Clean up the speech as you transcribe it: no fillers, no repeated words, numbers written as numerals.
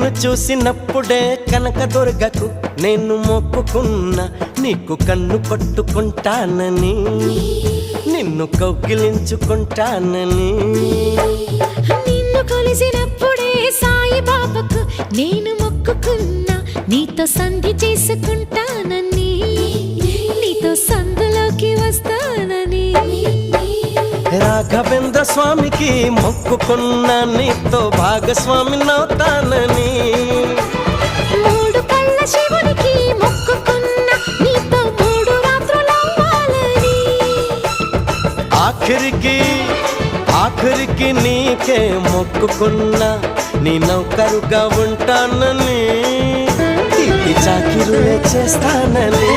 నిన్ను చూసినప్పుడే కనకదుర్గకు నేను మొక్కుకున్నా, నీకు కన్ను కొట్టుకుంటానని, నిన్ను కౌగిలించుకుంటానని. నిన్ను కొలిసినప్పుడే సాయిబాబాకు నేను మొక్కుకున్నా, నీతో సంధి చేసుకుంటానని, నీతో సందులోకి వస్తానని. రాఘవేంద్ర స్వామికి మొక్కుకున్నా, నీతో భాగస్వామినవుతానని. మూడు కళ్ళ శివునికి మొక్కుకున్నా, నీతో 3 రాత్రులవ్వాలని. ఆఖరికి నీకే మొక్కుకున్నా, నీ నౌకరుగా ఉంటానని, తీపి చాకిరులే చేస్తానని.